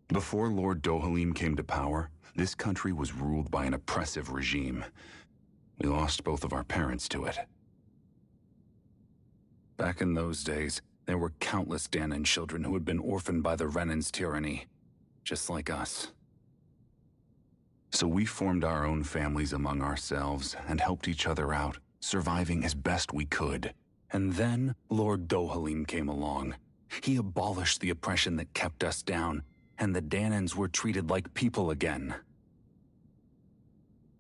Before Lord Dohalim came to power, this country was ruled by an oppressive regime. We lost both of our parents to it. Back in those days, there were countless Dahnan children who had been orphaned by the Renan's tyranny, just like us. So we formed our own families among ourselves and helped each other out, surviving as best we could. And then Lord Dohalim came along. He abolished the oppression that kept us down, and the Dahnans were treated like people again.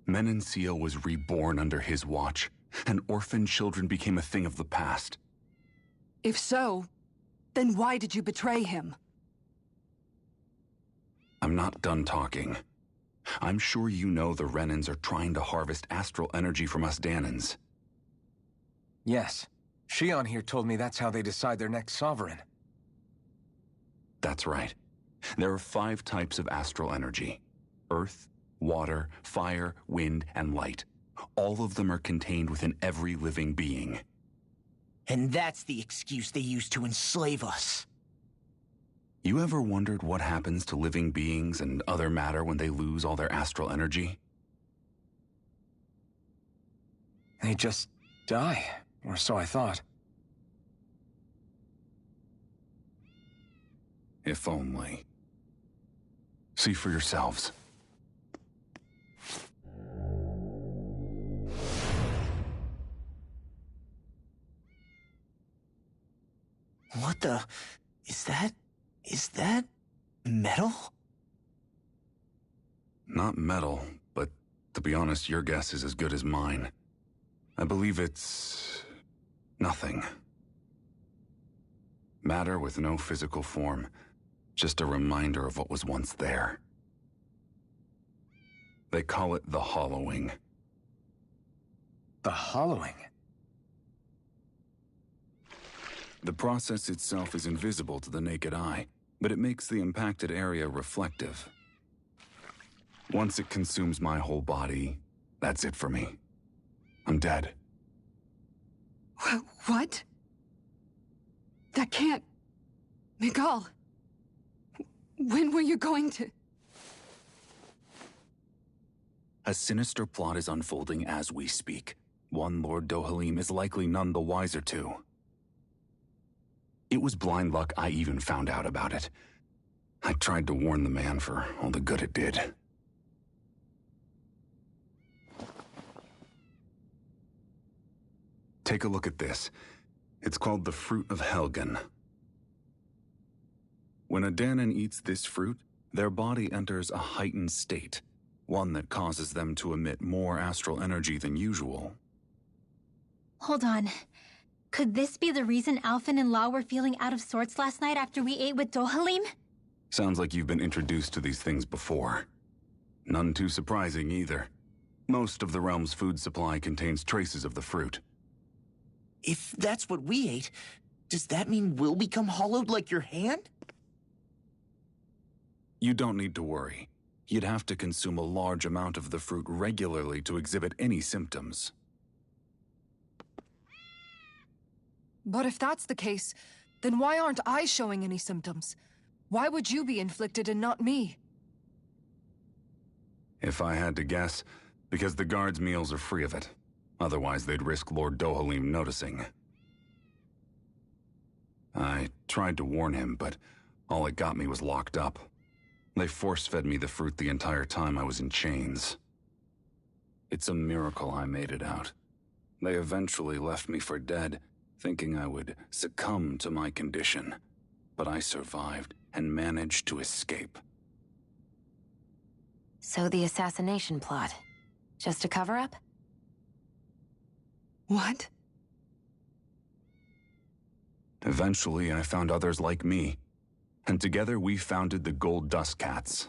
Menancia was reborn under his watch, and orphaned children became a thing of the past. If so, then why did you betray him? I'm not done talking. I'm sure you know the Renans are trying to harvest astral energy from us Dahnans. Yes. Shion here told me that's how they decide their next sovereign. That's right. There are 5 types of astral energy. Earth, water, fire, wind, and light. All of them are contained within every living being. And that's the excuse they use to enslave us. You ever wondered what happens to living beings and other matter when they lose all their astral energy? They just die, or so I thought. If only. See for yourselves. What the... Is that metal? Not metal, but to be honest, your guess is as good as mine. I believe it's... nothing. Matter with no physical form. Just a reminder of what was once there. They call it the hollowing. The hollowing? The process itself is invisible to the naked eye, but it makes the impacted area reflective. Once it consumes my whole body, that's it for me. I'm dead. What? That can't... Miguel... When were you going to... A sinister plot is unfolding as we speak. One Lord Dohalim is likely none the wiser to. It was blind luck I even found out about it. I tried to warn the man for all the good it did. Take a look at this. It's called the Fruit of Helgen. When a Dahnan eats this fruit, their body enters a heightened state. one that causes them to emit more astral energy than usual. Hold on. Could this be the reason Alphen and Law were feeling out of sorts last night after we ate with Dohalim? Sounds like you've been introduced to these things before. None too surprising either. Most of the realm's food supply contains traces of the fruit. If that's what we ate, does that mean we'll become hollowed like your hand? You don't need to worry. You'd have to consume a large amount of the fruit regularly to exhibit any symptoms. But if that's the case, then why aren't I showing any symptoms? Why would you be inflicted and not me? If I had to guess, because the guards' meals are free of it. Otherwise, they'd risk Lord Dohalim noticing. I tried to warn him, but all it got me was locked up. They force-fed me the fruit the entire time I was in chains. It's a miracle I made it out. They eventually left me for dead, thinking I would succumb to my condition. But I survived and managed to escape. So the assassination plot, just a cover-up? What? Eventually, I found others like me, and together we founded the Gold Dust Cats.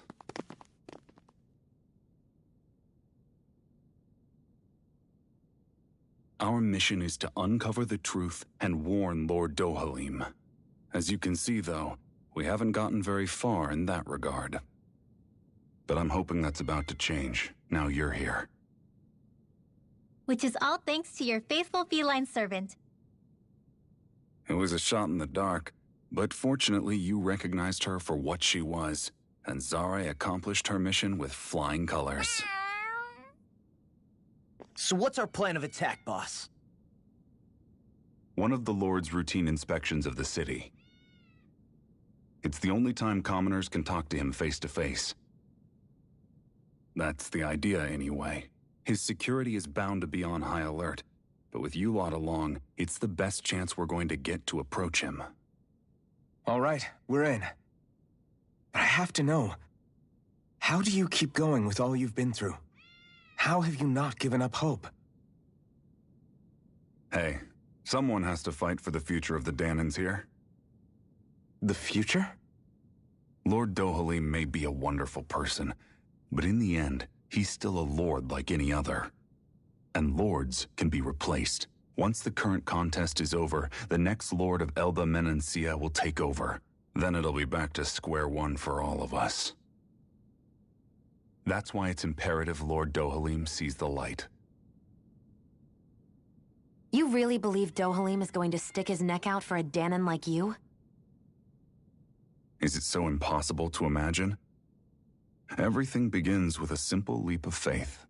Our mission is to uncover the truth and warn Lord Dohalim. As you can see, though, we haven't gotten very far in that regard. But I'm hoping that's about to change, now you're here. Which is all thanks to your faithful feline servant. It was a shot in the dark, but fortunately you recognized her for what she was, and Zare accomplished her mission with flying colors. So what's our plan of attack, boss? One of the Lord's routine inspections of the city. It's the only time commoners can talk to him face to face. That's the idea, anyway. His security is bound to be on high alert, but with you lot along, it's the best chance we're going to get to approach him. All right, we're in. But I have to know, how do you keep going with all you've been through? How have you not given up hope? Hey, someone has to fight for the future of the Dahnans here. The future? Lord Dohalim may be a wonderful person, but in the end, he's still a lord like any other. And lords can be replaced. Once the current contest is over, the next lord of Elba Menancia will take over. Then it'll be back to square one for all of us. That's why it's imperative Lord Dohalim sees the light. You really believe Dohalim is going to stick his neck out for a Dahnan like you? Is it so impossible to imagine? Everything begins with a simple leap of faith.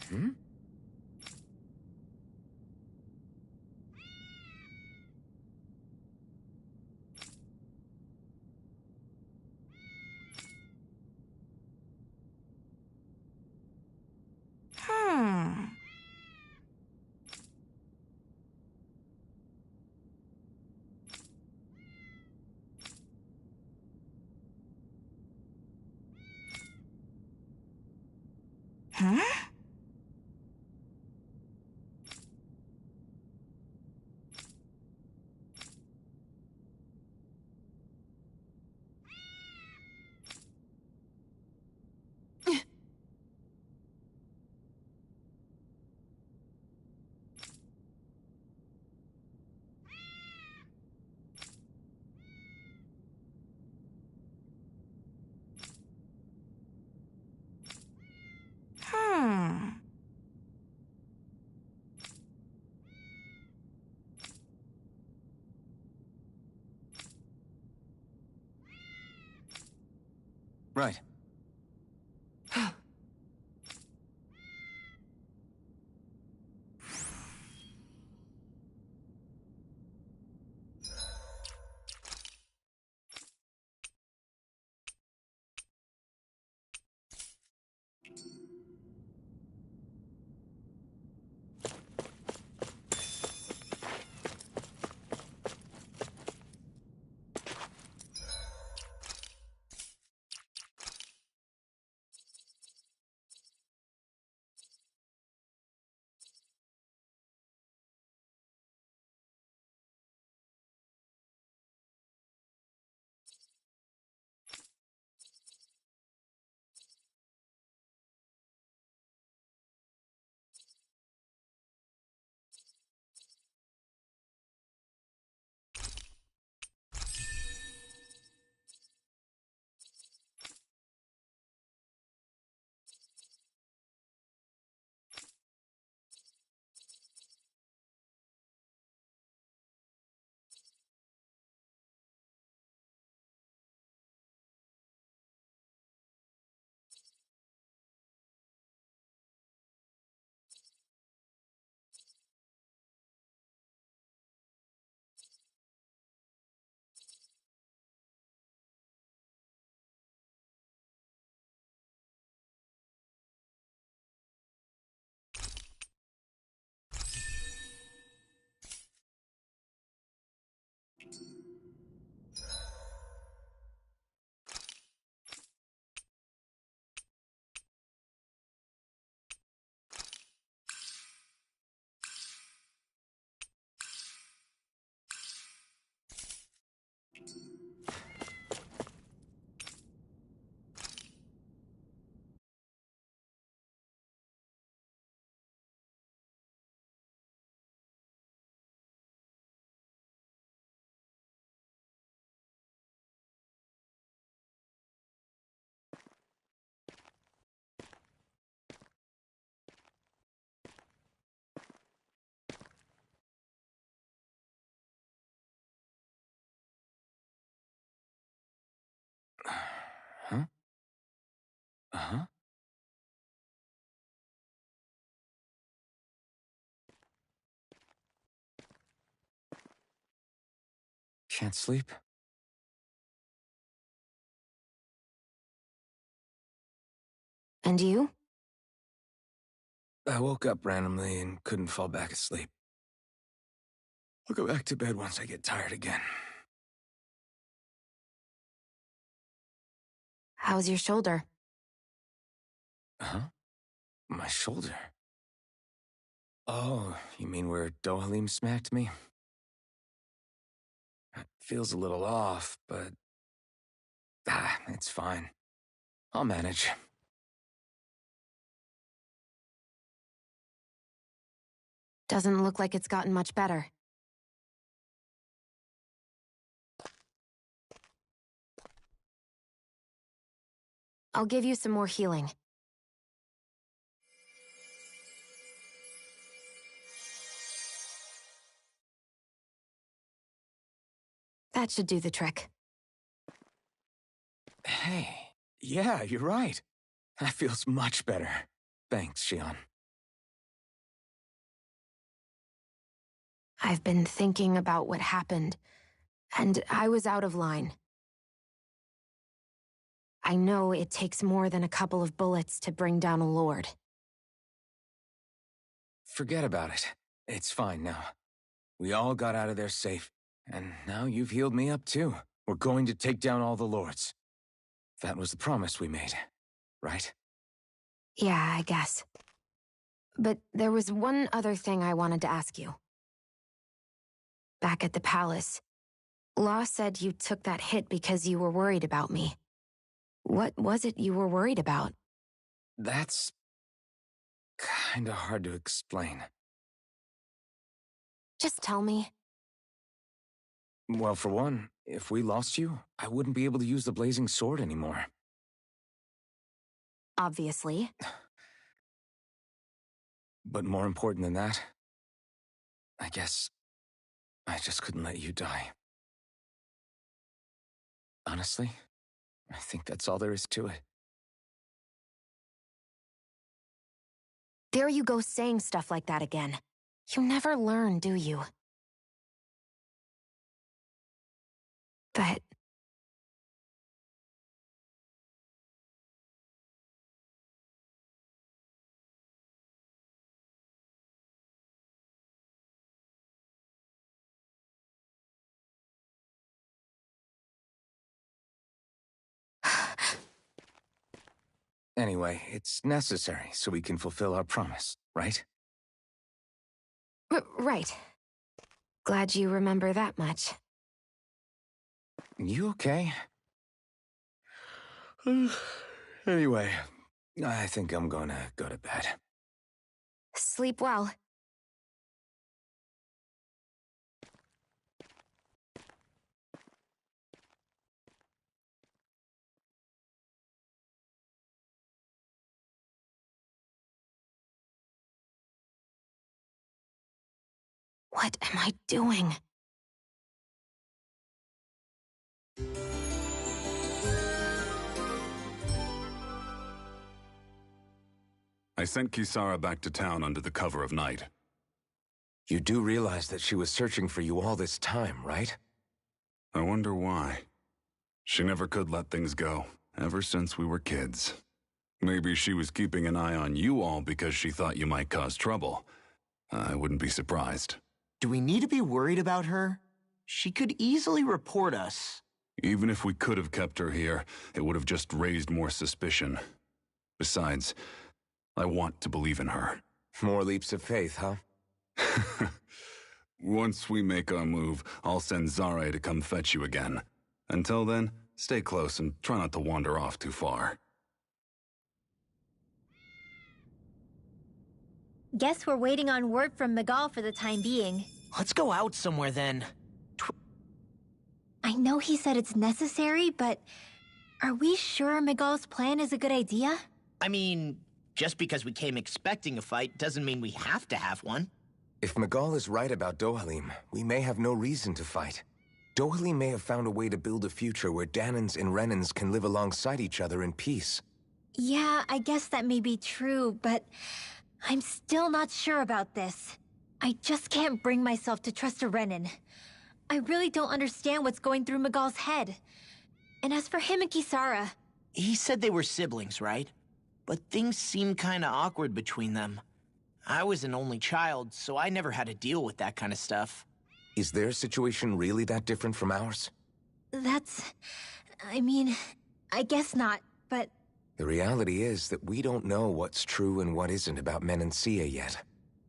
Hmm? Right. Uh-huh. Can't sleep? And you? I woke up randomly and couldn't fall back asleep. I'll go back to bed once I get tired again. How's your shoulder? Huh? My shoulder? Oh, you mean where Dohalim smacked me? It feels a little off, but... it's fine. I'll manage. Doesn't look like it's gotten much better. I'll give you some more healing. That should do the trick. Hey, yeah, you're right. That feels much better. Thanks, Xion. I've been thinking about what happened, and I was out of line. I know it takes more than a couple of bullets to bring down a lord. Forget about it. It's fine now. We all got out of there safe, and now you've healed me up too. We're going to take down all the lords. That was the promise we made, right? Yeah, I guess. But there was one other thing I wanted to ask you. Back at the palace, Law said you took that hit because you were worried about me. What was it you were worried about? That's... kinda hard to explain. Just tell me. Well, for one, if we lost you, I wouldn't be able to use the blazing sword anymore. Obviously. But more important than that, I guess I just couldn't let you die. Honestly, I think that's all there is to it. There you go saying stuff like that again. You never learn, do you? But... Anyway, it's necessary so we can fulfill our promise, right? Right. Glad you remember that much. You okay? Anyway, I think I'm gonna go to bed. Sleep well. What am I doing? I sent Kisara back to town under the cover of night. You do realize that she was searching for you all this time, right? I wonder why. She never could let things go, ever since we were kids. Maybe she was keeping an eye on you all because she thought you might cause trouble. I wouldn't be surprised. Do we need to be worried about her? She could easily report us. Even if we could have kept her here, it would have just raised more suspicion. Besides, I want to believe in her. More leaps of faith, huh? Once we make our move, I'll send Zare to come fetch you again. Until then, stay close and try not to wander off too far. Guess we're waiting on word from Miguel for the time being. Let's go out somewhere then. I know he said it's necessary, but are we sure Miguel's plan is a good idea? I mean, just because we came expecting a fight doesn't mean we have to have one. If Miguel is right about Dohalim, we may have no reason to fight. Dohalim may have found a way to build a future where Dahnans and Renans can live alongside each other in peace. Yeah, I guess that may be true, but I'm still not sure about this. I just can't bring myself to trust a Renan. I really don't understand what's going through Miguel's head. And as for him and Kisara... He said they were siblings, right? But things seemed kinda awkward between them. I was an only child, so I never had to deal with that kind of stuff. Is their situation really that different from ours? I mean, I guess not, but... The reality is that we don't know what's true and what isn't about Menancia yet.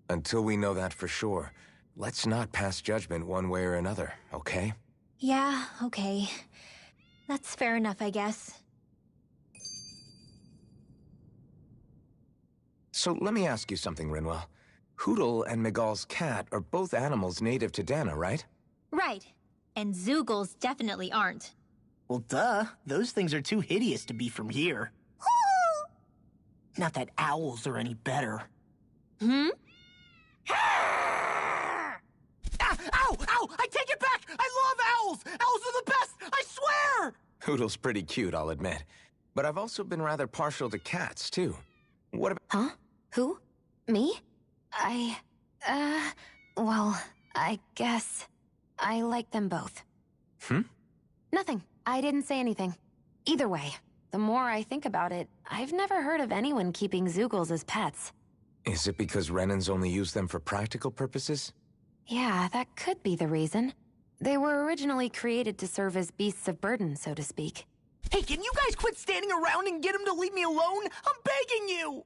Until we know that for sure, let's not pass judgment one way or another, okay? Yeah, okay. That's fair enough, I guess. So let me ask you something, Rinwell. Hootle and Miguel's cat are both animals native to Dahna, right? Right. And Zoogles definitely aren't. Well, duh. Those things are too hideous to be from here. Not that owls are any better. Hmm? Ah! Ow! Ow! I take it back! I love owls! Owls are the best! I swear! Hootle's pretty cute, I'll admit. But I've also been rather partial to cats, too. What about... Huh? Who? Me? Well, I guess I like them both. Nothing. I didn't say anything. Either way, the more I think about it, I've never heard of anyone keeping Zoogles as pets. Is it because Renans only use them for practical purposes? Yeah, that could be the reason. They were originally created to serve as beasts of burden, so to speak. Hey, can you guys quit standing around and get him to leave me alone? I'm begging you!